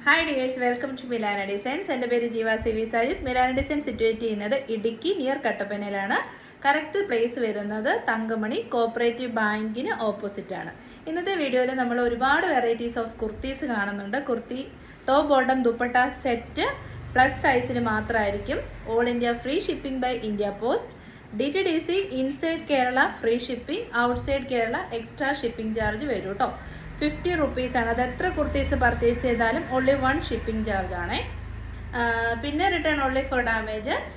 Hi dears, welcome to Milana designs. എൻ്റെ പേര് Jeeva C V Sajid. Milana design situate ചെയ്യുന്നത് ഇടുക്കി നിയർ കട്ടപ്പനയിലാണ്. കറക്റ്റ് പ്ലേസ് വരുന്നത് തങ്കമണി കോപ്പറേറ്റീവ് ബാങ്കിന് ഓപ്പോസിറ്റ് ആണ്. ഇന്നത്തെ വീഡിയോയിൽ നമ്മൾ ഒരുപാട് വെറൈറ്റീസ് ഓഫ് കുർത്തീസ് കാണുന്നുണ്ട്. Kurti top bottom dupatta set plus സൈസിന് മാത്രമായിരിക്കും. All India free shipping by India post. DTDC inside Kerala free shipping, outside Kerala extra shipping charge വരും കേട്ടോ. 50 റുപ്പീസാണ്. അത് എത്ര കുർത്തീസ് പർച്ചേസ് ചെയ്താലും ഓൺലി 1 ഷിപ്പിംഗ് ചാർജ് ആണ്. പിന്നെ റിട്ടേൺ ഓൺലി ഫോർ ഡാമേജസ്.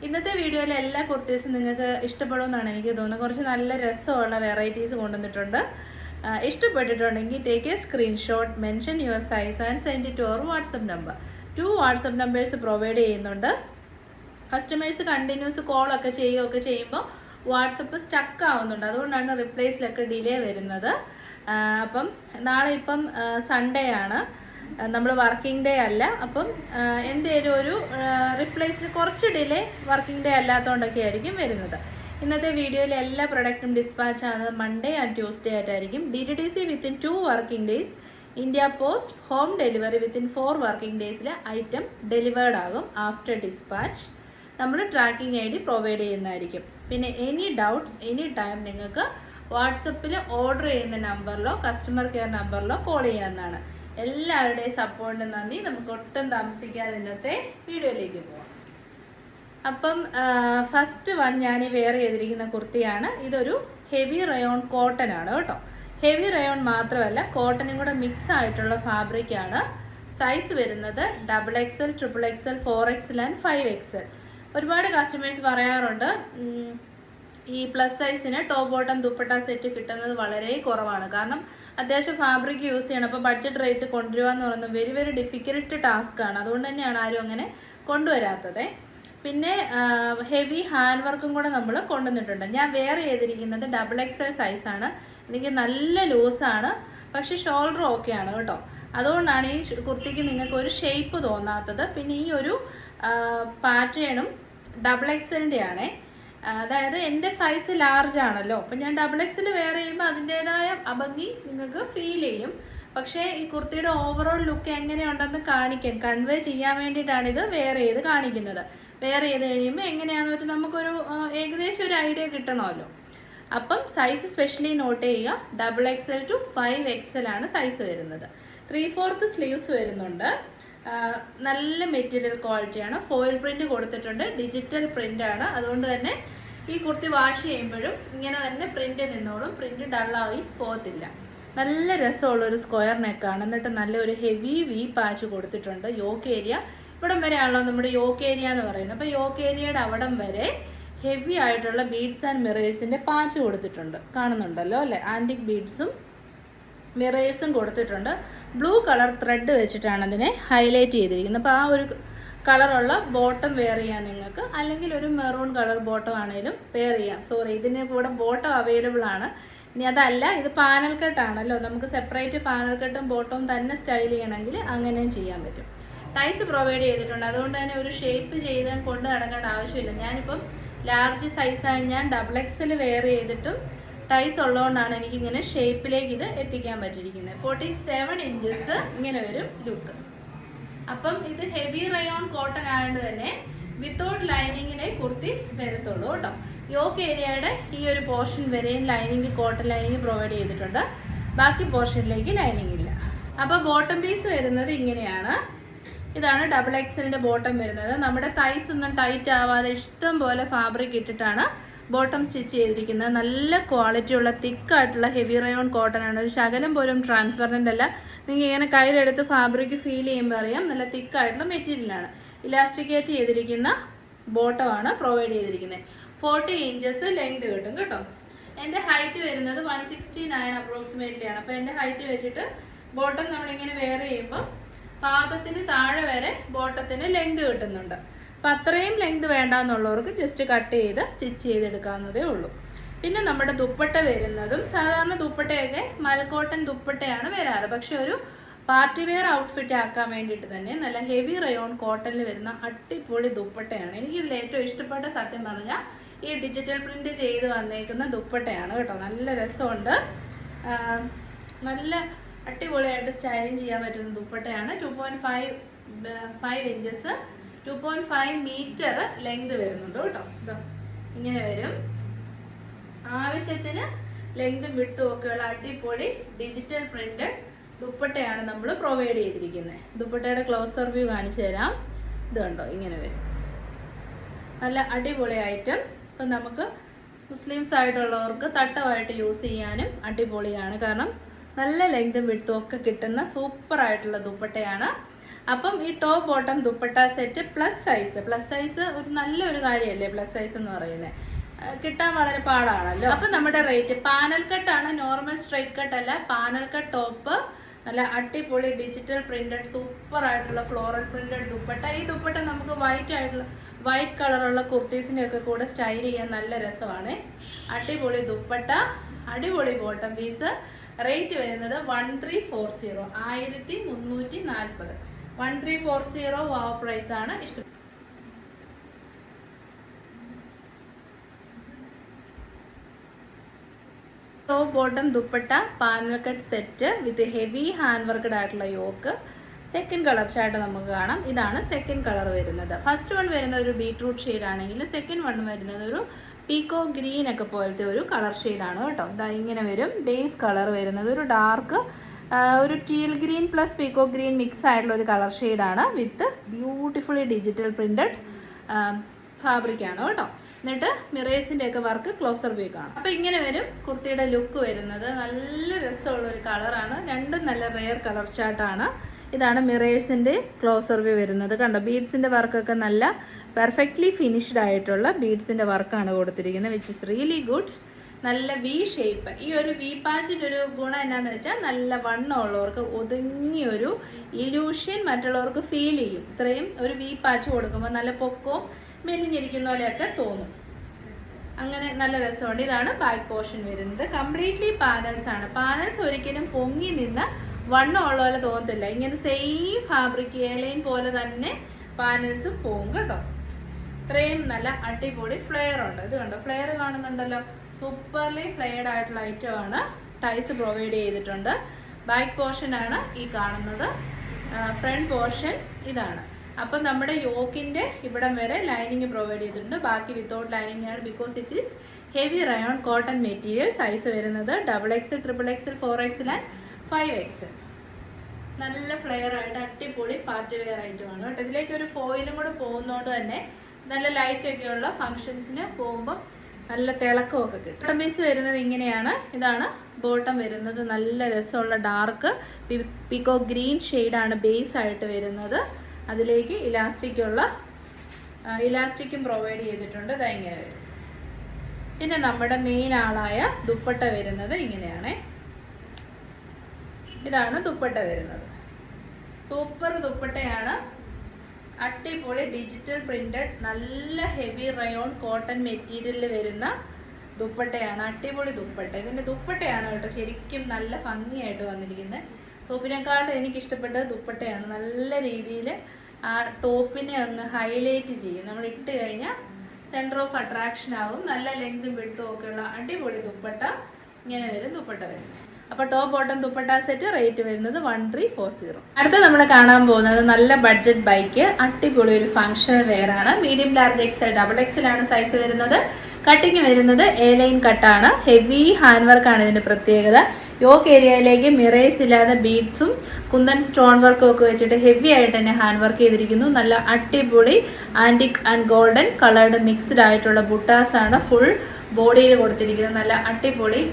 ഇന്നത്തെ വീഡിയോയിലെ എല്ലാ കുർത്തീസും നിങ്ങൾക്ക് ഇഷ്ടപ്പെടുമെന്നാണ് എനിക്ക് തോന്നുന്നത്. കുറച്ച് നല്ല രസമുള്ള വെറൈറ്റീസ് കൊണ്ടുവന്നിട്ടുണ്ട്. ഇഷ്ടപ്പെട്ടിട്ടുണ്ടെങ്കിൽ take a screenshot, mention your size and send it to our WhatsApp number. 2 WhatsApp numbers provide ചെയ്യുന്നുണ്ട്. കസ്റ്റമേഴ്സ് കണ്ടിന്യൂസ് കോളൊക്കെ ചെയ്യുമ്പോൾ വാട്സപ്പ് സ്റ്റക്ക് ആവുന്നുണ്ട്. അതുകൊണ്ടാണ് റിപ്ലൈസിലൊക്കെ ഡിലേ വരുന്നത്. അപ്പം നാളെ ഇപ്പം സൺഡേ ആണ്, നമ്മൾ വർക്കിംഗ് ഡേ അല്ല. അപ്പം എന്തേലും ഒരു റിപ്ലൈസിൽ കുറച്ച് ഡിലേ വർക്കിംഗ് ഡേ അല്ലാത്തതുകൊണ്ടൊക്കെ ആയിരിക്കും വരുന്നത്. ഇന്നത്തെ വീഡിയോയിൽ എല്ലാ പ്രൊഡക്റ്റും ഡിസ്പാച്ച് ആകുന്നത് മൺഡേ ആൻഡ് ട്യൂസ്ഡേ ആയിട്ടായിരിക്കും. DTDC within 2 working days, India post home delivery within 4 working ഡേയ്സിൽ ഐറ്റം ഡെലിവേർഡ് ആകും. ആഫ്റ്റർ ഡിസ്പാച്ച് നമ്മൾ ട്രാക്കിംഗ് ID പ്രൊവൈഡ് ചെയ്യുന്നതായിരിക്കും. പിന്നെ എനി ഡൗട്ട്സ് എനി ടൈം നിങ്ങൾക്ക് വാട്സപ്പിൽ ഓർഡർ ചെയ്യുന്ന നമ്പറിലോ കസ്റ്റമർ കെയർ നമ്പറിലോ കോൾ ചെയ്യാവുന്നതാണ്. എല്ലാവരുടെയും സപ്പോർട്ടിന് നന്ദി. നമുക്ക് ഒട്ടും താമസിക്കാതെ ഇന്നത്തെ വീഡിയോയിലേക്ക് പോവാം. അപ്പം ഫസ്റ്റ് വൺ ഞാൻ വെയർ ചെയ്തിരിക്കുന്ന കുർത്തിയാണ്. ഇതൊരു ഹെവി റയോൺ കോട്ടൺ ആണ് കേട്ടോ. ഹെവി റയോൺ മാത്രമല്ല, കോട്ടനും കൂടെ മിക്സ് ആയിട്ടുള്ള ഫാബ്രിക് ആണ്. സൈസ് വരുന്നത് XXL, XXL, 4XL and 5XL. ഒരുപാട് കസ്റ്റമേഴ്സ് പറയാറുണ്ട് ഈ പ്ലസ് സൈസിന് ടോപ്പ് ബോട്ടം ദുപ്പട്ട സെറ്റ് കിട്ടുന്നത് വളരെ കുറവാണ്. കാരണം അത്യാവശ്യം ഫാബ്രിക് യൂസ് ചെയ്യണം. അപ്പോൾ ബഡ്ജറ്റ് റേറ്റ് കൊണ്ടുവരിക എന്ന് പറയുന്നത് വെരി ഡിഫിക്കൽട്ട് ടാസ്ക് ആണ്. അതുകൊണ്ട് തന്നെയാണ് ആരും അങ്ങനെ കൊണ്ടുവരാത്തത്. പിന്നെ ഹെവി ഹാൻഡ് വർക്കും കൂടെ നമ്മൾ കൊണ്ടുവന്നിട്ടുണ്ട്. ഞാൻ വെയർ ചെയ്തിരിക്കുന്നത് XXL സൈസാണ്. എനിക്ക് നല്ല ലൂസാണ്, പക്ഷെ ഷോൾഡർ ഓക്കെയാണ് കേട്ടോ. അതുകൊണ്ടാണ് ഈ കുർത്തിക്ക് നിങ്ങൾക്ക് ഒരു ഷേപ്പ് തോന്നാത്തത്. പിന്നെ ഈ ഒരു പാറ്റേണും XXLൻ്റെ ആണേ. അതായത് എൻ്റെ സൈസ് ലാർജ് ആണല്ലോ, അപ്പം ഞാൻ XXL വെയർ ചെയ്യുമ്പോൾ അതിൻ്റെതായ അഭംഗി നിങ്ങൾക്ക് ഫീൽ ചെയ്യും. പക്ഷേ ഈ കുർത്തിയുടെ ഓവറോൾ ലുക്ക് എങ്ങനെയുണ്ടെന്ന് കൺവേ ചെയ്യാൻ വേണ്ടിയിട്ടാണ് ഇത് വെയർ ചെയ്ത് കാണിക്കുന്നത്. വെയർ ചെയ്ത് കഴിയുമ്പോൾ എങ്ങനെയാണെന്ന് നമുക്കൊരു ഏകദേശം ഒരു ഐഡിയ കിട്ടണമല്ലോ. അപ്പം സൈസ് സ്പെഷ്യലി നോട്ട് ചെയ്യുക. XXL to 5XL ആണ് സൈസ് വരുന്നത്. 3/4 സ്ലീവ്സ് വരുന്നുണ്ട്. നല്ല മെറ്റീരിയൽ ക്വാളിറ്റിയാണ്. ഫോയിൽ പ്രിന്റ് കൊടുത്തിട്ടുണ്ട്. ഡിജിറ്റൽ പ്രിന്റ് ആണ്. അതുകൊണ്ട് തന്നെ ഈ കുർത്തി വാഷ് ചെയ്യുമ്പോഴും ഇങ്ങനെ തന്നെ പ്രിന്റ് നിന്നോളും. പ്രിന്റ് ഡള്ളായി പോകത്തില്ല. നല്ല രസമുള്ളൊരു സ്ക്വയർ നെക്കാണ്. എന്നിട്ട് നല്ലൊരു ഹെവി വി പാച്ച് കൊടുത്തിട്ടുണ്ട്. യോക്ക് ഏരിയ ഇവിടം വരെയാണല്ലോ നമ്മുടെ യോക്ക് ഏരിയ എന്ന് പറയുന്നത്. അപ്പോൾ യോക്ക് ഏരിയയുടെ അവിടം വരെ ഹെവി ആയിട്ടുള്ള ബീഡ്സ് ആൻഡ് മിറേഴ്സിൻ്റെ പാച്ച് കൊടുത്തിട്ടുണ്ട്. കാണുന്നുണ്ടല്ലോ അല്ലേ? ആൻറ്റിക് ബീഡ്സും മിറേഴ്സും കൊടുത്തിട്ടുണ്ട്. ബ്ലൂ കളർ ത്രെഡ് വെച്ചിട്ടാണ് അതിനെ ഹൈലൈറ്റ് ചെയ്തിരിക്കുന്നത്. അപ്പോൾ ആ ഒരു കളറുള്ള ബോട്ടം വെയർ ചെയ്യാൻ നിങ്ങൾക്ക്, അല്ലെങ്കിൽ ഒരു മെറൂൺ കളർ ബോട്ടം ആണെങ്കിലും വെയർ ചെയ്യാം. ഇതിന് കൂടെ ബോട്ടം അവൈലബിൾ ആണ്. ഇനി അതല്ല, ഇത് പാനൽ കട്ടാണല്ലോ, നമുക്ക് സെപ്പറേറ്റ് പാനൽ കട്ടും ബോട്ടവും തന്നെ സ്റ്റൈൽ ചെയ്യണമെങ്കിൽ അങ്ങനെയും ചെയ്യാൻ പറ്റും. ടൈസ് പ്രൊവൈഡ് ചെയ്തിട്ടുണ്ട്. അതുകൊണ്ട് തന്നെ ഒരു ഷേപ്പ് ചെയ്ത് കൊണ്ട് നടക്കേണ്ട ആവശ്യമില്ല. ഞാനിപ്പം ലാർജ് സൈസായി ഞാൻ XXL വെയർ ചെയ്തിട്ടും ടൈസ് ഉള്ളതുകൊണ്ടാണ് എനിക്കിങ്ങനെ ഷേപ്പിലേക്ക് ഇത് എത്തിക്കാൻ പറ്റിയിരിക്കുന്നത്. 47 ഇഞ്ചസ് ഇങ്ങനെ വരും ലുക്ക്. അപ്പം ഇത് ഹെവി റയോൺ കോട്ടൺ ആയതുകൊണ്ട് തന്നെ വിത്തൗട്ട് ലൈനിങ്ങിനെ കുർത്തി വരത്തുള്ളൂ കേട്ടോ. യോക്ക് ഏരിയയുടെ ഈ ഒരു പോർഷൻ വരെയും ലൈനിങ്, കോട്ടൺ ലൈനിങ് പ്രൊവൈഡ് ചെയ്തിട്ടുണ്ട്. ബാക്കി പോർഷനിലേക്ക് ലൈനിങ് ഇല്ല. അപ്പോൾ ബോട്ടം പീസ് വരുന്നത് ഇങ്ങനെയാണ്. ഇതാണ് XXLൻ്റെ ബോട്ടം വരുന്നത്. നമ്മുടെ തൈസ് ഒന്നും ടൈറ്റ് ആവാതെ ഇഷ്ടം പോലെ ഫാബ്രിക് ഇട്ടിട്ടാണ് ബോട്ടം സ്റ്റിച്ച് ചെയ്തിരിക്കുന്നത്. നല്ല ക്വാളിറ്റിയുള്ള തിക്കായിട്ടുള്ള ഹെവി റയോൺ കോട്ടൺ ആണ്. ഒരു ശകലം പോലും ട്രാൻസ്പെറൻ്റ് അല്ല. നിങ്ങൾ ഇങ്ങനെ കയ്യിലെടുത്ത് ഫാബ്രിക് ഫീൽ ചെയ്യുമ്പോൾ അറിയാം, നല്ല തിക്കായിട്ടുള്ള മെറ്റീരിയലാണ്. ഇലാസ്റ്റിക്കേറ്റ് ചെയ്തിരിക്കുന്ന ബോട്ടമാണ് പ്രൊവൈഡ് ചെയ്തിരിക്കുന്നത്. 40 ഇഞ്ചസ് ലെങ്ത് കിട്ടും കേട്ടോ. എൻ്റെ ഹൈറ്റ് വരുന്നത് 169 അപ്രോക്സിമേറ്റ്ലി ആണ്. അപ്പോൾ എൻ്റെ ഹൈറ്റ് വെച്ചിട്ട് ബോട്ടം നമ്മളിങ്ങനെ വെയർ ചെയ്യുമ്പോൾ പാദത്തിന് താഴെ വരെ ബോട്ടത്തിന് ലെങ്ത് കിട്ടുന്നുണ്ട്. അപ്പം അത്രയും ലെങ്ത് വേണ്ടാന്നുള്ളവർക്ക് ജസ്റ്റ് കട്ട് ചെയ്ത് സ്റ്റിച്ച് ചെയ്തെടുക്കാവുന്നതേ ഉള്ളൂ. പിന്നെ നമ്മുടെ ദുപ്പട്ട വരുന്നതും സാധാരണ ദുപ്പട്ടയൊക്കെ മൽക്കോട്ടൻ ദുപ്പട്ടയാണ് വരാറ്. പക്ഷെ ഒരു പാർട്ടി വെയർ ഔട്ട്ഫിറ്റ് ആക്കാൻ വേണ്ടിയിട്ട് തന്നെ നല്ല ഹെവി റയോൺ കോട്ടണിൽ വരുന്ന അടിപൊളി ദുപ്പട്ടയാണ്. എനിക്കിതിൽ ഏറ്റവും ഇഷ്ടപ്പെട്ട, സത്യം പറഞ്ഞാൽ, ഈ ഡിജിറ്റൽ പ്രിന്റ് ചെയ്ത് വന്നേക്കുന്ന ദുപ്പട്ടയാണ് കേട്ടോ. നല്ല രസമുണ്ട്. നല്ല അടിപൊളിയായിട്ട് സ്റ്റൈലിങ് ചെയ്യാൻ പറ്റുന്ന ദുപ്പട്ടയാണ്. 2.5 ഇഞ്ചസ് 2.5 മീറ്റർ ലെങ്ത് വരുന്നുണ്ട് കേട്ടോ. ഇതോ ഇങ്ങനെ വരും. ആവശ്യത്തിന് ലെങ്തും വിട്ടും ഒക്കെയുള്ള അടിപൊളി ഡിജിറ്റൽ പ്രിന്റഡ് ദുപ്പട്ടയാണ് നമ്മൾ പ്രൊവൈഡ് ചെയ്തിരിക്കുന്നത്. ദുപ്പട്ടയുടെ ക്ലോസർ വ്യൂ കാണിച്ചു തരാം. ഇത് കണ്ടോ, ഇങ്ങനെ വരും. നല്ല അടിപൊളി ഐറ്റം. ഇപ്പം നമുക്ക് മുസ്ലിംസ് ആയിട്ടുള്ളവർക്ക് തട്ടമായിട്ട് യൂസ് ചെയ്യാനും അടിപൊളിയാണ്. കാരണം നല്ല ലെങ്തും വിട്ടും ഒക്കെ കിട്ടുന്ന സൂപ്പർ ആയിട്ടുള്ള ദുപ്പട്ടയാണ്. അപ്പം ഈ top bottom dupatta set plus size ഒരു നല്ലൊരു കാര്യമല്ലേ പ്ലസ് സൈസ് എന്ന് പറയുന്നത്. കിട്ടാൻ വളരെ പാടാണല്ലോ. അപ്പം നമ്മുടെ റേറ്റ് പാനൽ കട്ടാണ്, നോർമൽ സ്ട്രൈറ്റ് കട്ട് അല്ല. പാനൽ കട്ട് ടോപ്പ്, നല്ല അടിപൊളി ഡിജിറ്റൽ പ്രിന്റഡ് സൂപ്പർ ആയിട്ടുള്ള ഫ്ലോറൽ പ്രിന്റഡ് ദുപ്പട്ട. ഈ ദുപ്പട്ട നമുക്ക് വൈറ്റ് കളറുള്ള കുർത്തീസിൻ്റെ ഒക്കെ കൂടെ സ്റ്റൈൽ ചെയ്യാൻ നല്ല രസമാണ്. അടിപൊളി ദുപ്പട്ട, അടിപൊളി ബോട്ടം പീസ്. റേറ്റ് വരുന്നത് 1340, 1340. 1340 വാവ് പ്രൈസ് ആണ്. ഇഷ്ടം top bottom dupatta panel cut set വിത്ത് ഹെവി ഹാൻഡ് വർക്കഡ് ആയിട്ടുള്ള യോക്ക്. സെക്കൻഡ് കളർ ചാർട്ട് നമുക്ക് കാണാം. ഇതാണ് സെക്കൻഡ് കളർ വരുന്നത്. ഫസ്റ്റ് വൺ വരുന്ന ഒരു ബീട്രൂട്ട് ഷെയ്ഡ് ആണെങ്കിൽ സെക്കൻഡ് വൺ വരുന്നത് ഒരു പീക്കോ ഗ്രീൻ ഒക്കെ പോലത്തെ ഒരു കളർ ഷെയ്ഡാണ് കേട്ടോ. ഇതാ ഇങ്ങനെ വരും. ബേസ് കളർ വരുന്നത് ഒരു ഡാർക്ക് ഒരു teal green plus പീക്കോ green mix ആയിട്ടുള്ള ഒരു കളർ ഷെയ്ഡാണ് വിത്ത് ബ്യൂട്ടിഫുള്ളി ഡിജിറ്റൽ പ്രിന്റഡ് ഫാബ്രിക് ആണ് കേട്ടോ. എന്നിട്ട് മിറേഴ്സിൻ്റെ ഒക്കെ വർക്ക് ക്ലോസർ വ്യൂ കാണാം. അപ്പം ഇങ്ങനെ വരും കുർത്തിയുടെ ലുക്ക് വരുന്നത്. നല്ല രസമുള്ള ഒരു കളറാണ്. രണ്ടും നല്ല റെയർ കളർ ചാർട്ടാണ്. ഇതാണ് മിറേഴ്സിൻ്റെ ക്ലോസർ വ്യൂ വരുന്നത്. കണ്ടോ, ബീഡ്സിൻ്റെ വർക്കൊക്കെ നല്ല പെർഫെക്റ്റ്ലി ഫിനിഷ്ഡ് ആയിട്ടുള്ള ബീഡ്സിൻ്റെ വർക്കാണ് കൊടുത്തിരിക്കുന്നത്, വിച്ച് ഇസ് റിയലി ഗുഡ്. നല്ല വി ഷേപ്പ്. ഈ ഒരു വി പാച്ചിൻ്റെ ഒരു ഗുണം എന്നാന്ന് വെച്ചാൽ നല്ല വണ്ണമുള്ളവർക്ക് ഒതുങ്ങിയൊരു ഇല്യൂഷൻ മറ്റുള്ളവർക്ക് ഫീൽ ചെയ്യും. ഇത്രയും ഒരു വി പാച്ച് കൊടുക്കുമ്പോൾ നല്ല പൊക്കവും മെലിഞ്ഞിരിക്കുന്ന പോലെയൊക്കെ തോന്നും. അങ്ങനെ നല്ല രസമുണ്ട്. ഇതാണ് ബാക്ക് പോർഷൻ വരുന്നത്. കംപ്ലീറ്റ്ലി പാനൽസ് ആണ്. പാനൽസ് ഒരിക്കലും പൊങ്ങി നിന്ന് വണ്ണമുള്ള പോലെ തോന്നത്തില്ല. ഇങ്ങനെ സെയിം ഫാബ്രിക് എയർലൈൻ പോലെ തന്നെ പാനൽസും പോകും കേട്ടോ. ഇത്രയും നല്ല അടിപൊളി ഫ്ലെയർ ഉണ്ട്. ഇത് കണ്ടോ, ഫ്ലെയർ കാണുന്നുണ്ടല്ലോ. സൂപ്പർലി ഫ്ലെയർഡ് ആയിട്ടുള്ള ഐറ്റം ആണ്. ടൈസ് പ്രൊവൈഡ് ചെയ്തിട്ടുണ്ട്. ബാക്ക് പോർഷൻ ആണ് ഈ കാണുന്നത്. ഫ്രണ്ട് പോർഷൻ ഇതാണ്. അപ്പം നമ്മുടെ യോക്കിൻ്റെ ഇവിടം വരെ ലൈനിങ് പ്രൊവൈഡ് ചെയ്തിട്ടുണ്ട്. ബാക്കി വിത്തൗട്ട് ലൈനിങ് ആണ്. Because it is heavy rayon cotton material. Size വരുന്നത് XXL, XXXL, 4XL and 5XL. നല്ല ഫ്ലെയർ ആയിട്ട് അടിപൊളി പാർട്ടി വെയർ ഐറ്റമാണ് കേട്ടോ. ഇതിലേക്ക് ഒരു ഫോയിലും കൂടെ പോകുന്നതുകൊണ്ട് തന്നെ നല്ല ലൈറ്റ് ഒക്കെയുള്ള ഫങ്ഷൻസിന് പോകുമ്പോൾ നല്ല തിളക്കമൊക്കെ കിട്ടും. ബോട്ടം പീസ് വരുന്നത് ഇങ്ങനെയാണ്. ഇതാണ് ബോട്ടം വരുന്നത്. നല്ല രസമുള്ള ഡാർക്ക് പീക്കോ ഗ്രീൻ ഷെയ്ഡാണ് ബേസ് ആയിട്ട് വരുന്നത്. അതിലേക്ക് ഇലാസ്റ്റിക്കും പ്രൊവൈഡ് ചെയ്തിട്ടുണ്ട്. ഇതാ ഇങ്ങനെ വരും. പിന്നെ നമ്മുടെ മെയിൻ ആളായ ദുപ്പട്ട വരുന്നത് ഇങ്ങനെയാണ്. ഇതാണ് ദുപ്പട്ട വരുന്നത്. സൂപ്പർ ദുപ്പട്ടയാണ്. അടിപൊളി ഡിജിറ്റൽ പ്രിന്റഡ് നല്ല ഹെവി റയോൺ കോട്ടൺ മെറ്റീരിയലിൽ വരുന്ന ദുപ്പട്ടയാണ്. അടിപൊളി ദുപ്പട്ട. ഇതിൻ്റെ ദുപ്പട്ടയാണ് കേട്ടോ ശരിക്കും നല്ല ഭംഗിയായിട്ട് വന്നിരിക്കുന്നത്. ടോപ്പിനെക്കാളും എനിക്കിഷ്ടപ്പെട്ടത് ദുപ്പട്ടയാണ്. നല്ല രീതിയിൽ ആ ടോപ്പിനെ അങ്ങ് ഹൈലൈറ്റ് ചെയ്യും. നമ്മൾ ഇട്ട് കഴിഞ്ഞാൽ സെൻറ്റർ ഓഫ് അട്രാക്ഷൻ ആവും. നല്ല ലെങ്തും വിഡ്ത്തും ഒക്കെയുള്ള അടിപൊളി ദുപ്പട്ട. ഇങ്ങനെ വരും ദുപ്പട്ട വരുന്നത്. അപ്പോൾ top bottom dupatta set rate വരുന്നത് 1340. അടുത്ത നമ്മൾ കാണാൻ പോകുന്നത് നല്ല ബഡ്ജറ്റ് ബൈക്ക്. അടിപൊളി ഒരു ഫങ്ഷണൽ വെയർ ആണ്. മീഡിയം ലാർജ് XL, XXL ആണ് സൈസ് വരുന്നത്. കട്ടിങ് വരുന്നത് A-ലൈൻ കട്ടാണ്. ഹെവി ഹാൻഡ് വർക്കാണ് ഇതിന്റെ പ്രത്യേകത. യോക്ക് ഏരിയയിലേക്ക് മിറേഴ്സ് ഇല്ലാതെ ബീഡ്സും കുന്തൻ സ്റ്റോൺ വർക്കും ഒക്കെ വെച്ചിട്ട് ഹെവി ആയിട്ട് തന്നെ ഹാൻഡ് വർക്ക് ചെയ്തിരിക്കുന്നു. നല്ല അടിപൊളി antique and golden coloured mixed ആയിട്ടുള്ള ബുട്ടാസ് ആണ് ഫുൾ ബോഡിയിൽ കൊടുത്തിരിക്കുന്നത്. നല്ല അടിപൊളി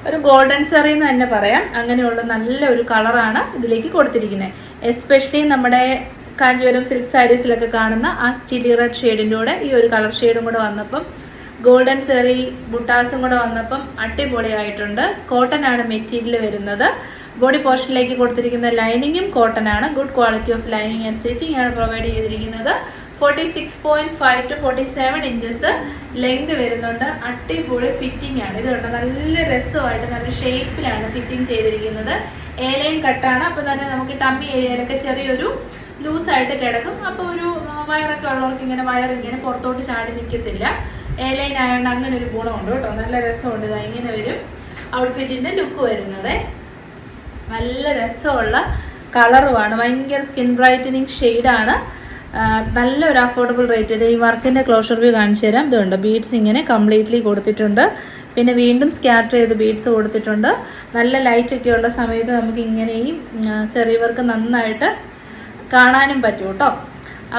ഒരു ഗോൾഡൻ സെറി എന്ന് തന്നെ പറയാം. അങ്ങനെയുള്ള നല്ല ഒരു കളറാണ് ഇതിലേക്ക് കൊടുത്തിരിക്കുന്നത്. എസ്പെഷ്യലി നമ്മുടെ കാഞ്ചീപുരം സിൽക്ക് സാരീസിലൊക്കെ കാണുന്ന ആ ചില്ലി റെഡ് ഷെയ്ഡിൻ്റെ കൂടെ ഈ ഒരു കളർ ഷെയ്ഡും കൂടെ വന്നപ്പം ഗോൾഡൻ സെറി ബുട്ടാസും കൂടെ വന്നപ്പം അടിപൊളിയായിട്ടുണ്ട്. കോട്ടൺ ആണ് മെറ്റീരിയൽ വരുന്നത്. ബോഡി പോർഷനിലേക്ക് കൊടുത്തിരിക്കുന്ന ലൈനിങ്ങും കോട്ടൺ ആണ്. Good quality of lining and stitching ആണ് പ്രൊവൈഡ് ചെയ്തിരിക്കുന്നത്. 46.5 to 47 ഇഞ്ചസ് ലെങ്ത് വരുന്നുണ്ട്. അടിപൊളി ഫിറ്റിംഗ് ആണ്. ഇത് കണ്ടോ നല്ല രസമായിട്ട് നല്ല ഷേപ്പിലാണ് ഫിറ്റിംഗ് ചെയ്തിരിക്കുന്നത്. A-ലൈൻ കട്ടാണ്. അപ്പോൾ തന്നെ നമുക്ക് ടമ്മി ഏരിയയിലൊക്കെ ചെറിയൊരു ലൂസായിട്ട് കിടക്കും. അപ്പോൾ ഒരു വയറൊക്കെ ഉള്ളവർക്ക് ഇങ്ങനെ വയറിങ്ങനെ പുറത്തോട്ട് ചാടി നിൽക്കത്തില്ല. A-ലൈൻ ആയതുകൊണ്ട് അങ്ങനെ ഒരു ഗുണമുണ്ട് കേട്ടോ. നല്ല രസമുണ്ട്. ഇതാ ഇങ്ങനെ വരും ഔട്ട്ഫിറ്റിൻ്റെ ലുക്ക് വരുന്നത്. നല്ല രസമുള്ള കളറുമാണ്, ഭയങ്കര സ്കിൻ ബ്രൈറ്റനിങ് ഷെയ്ഡാണ്. നല്ലൊരു അഫോർഡബിൾ റേറ്റ്. ഇത് ഈ വർക്കിൻ്റെ ക്ലോഷർ വ്യൂ കാണിച്ചു തരാം. ഇതുണ്ട്, ബീഡ്സ് ഇങ്ങനെ കംപ്ലീറ്റ്ലി കൊടുത്തിട്ടുണ്ട്. പിന്നെ വീണ്ടും സ്കാറ്റർ ചെയ്ത് ബീഡ്സ് കൊടുത്തിട്ടുണ്ട്. നല്ല ലൈറ്റൊക്കെ ഉള്ള സമയത്ത് നമുക്ക് ഇങ്ങനെ ഈ സെറി വർക്ക് നന്നായിട്ട് കാണാനും പറ്റും കേട്ടോ.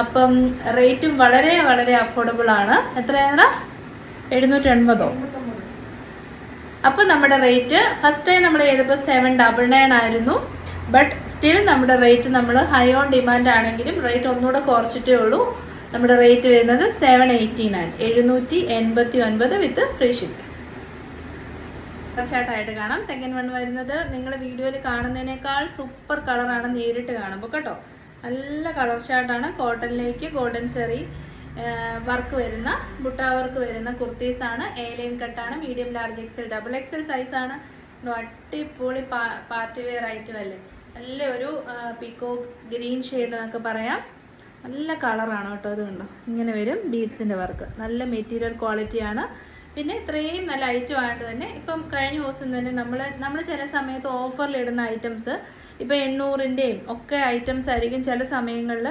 അപ്പം റേറ്റും വളരെ വളരെ അഫോർഡബിൾ ആണ്. എത്രയാണ്? 780. അപ്പം നമ്മുടെ റേറ്റ് ഫസ്റ്റ് ടൈം നമ്മൾ ചെയ്തപ്പോൾ 799 ആയിരുന്നു. ബട്ട് സ്റ്റിൽ നമ്മുടെ റേറ്റ് നമ്മൾ ഹൈ ഓൺ ഡിമാൻഡ് ആണെങ്കിലും റേറ്റ് ഒന്നുകൂടെ കുറച്ചിട്ടേ ഉള്ളൂ. നമ്മുടെ റേറ്റ് വരുന്നത് 789, 789 വിത്ത് ഫ്രീ ഷിപ്പിംഗ്. ായിട്ട് കാണാം. സെക്കൻഡ് വൺ വരുന്നത് നിങ്ങൾ വീഡിയോയിൽ കാണുന്നതിനേക്കാൾ സൂപ്പർ കളറാണ് നേരിട്ട് കാണുമ്പോൾ കേട്ടോ. നല്ല കളർ ചാർട്ടാണ്. കോട്ടണിലേക്ക് ഗോൾഡൻ സെറി വർക്ക് വരുന്ന, ബുട്ട വർക്ക് വരുന്ന കുർത്തീസാണ്. എ ലൈൻ കട്ടാണ്. Medium large XL double XL സൈസാണ്. അടിപൊളി പാർട്ടി വെയർ ഐറ്റം അല്ലേ. നല്ലൊരു പിക്കോ ഗ്രീൻ ഷെയ്ഡ് എന്നൊക്കെ പറയാം. നല്ല കളറാണ് കേട്ടോ. അത് കണ്ടോ, ഇങ്ങനെ വരും ബീഡ്സിൻ്റെ വർക്ക്. നല്ല മെറ്റീരിയൽ ക്വാളിറ്റിയാണ്. പിന്നെ ഇത്രയും നല്ല ഐറ്റം ആയിട്ട് തന്നെ ഇപ്പം കഴിഞ്ഞ ദിവസം തന്നെ നമ്മൾ ചില സമയത്ത് ഓഫറിലിടുന്ന ഐറ്റംസ് ഇപ്പം 800-ൻ്റെയും ഒക്കെ ഐറ്റംസ് ആയിരിക്കും ചില സമയങ്ങളിൽ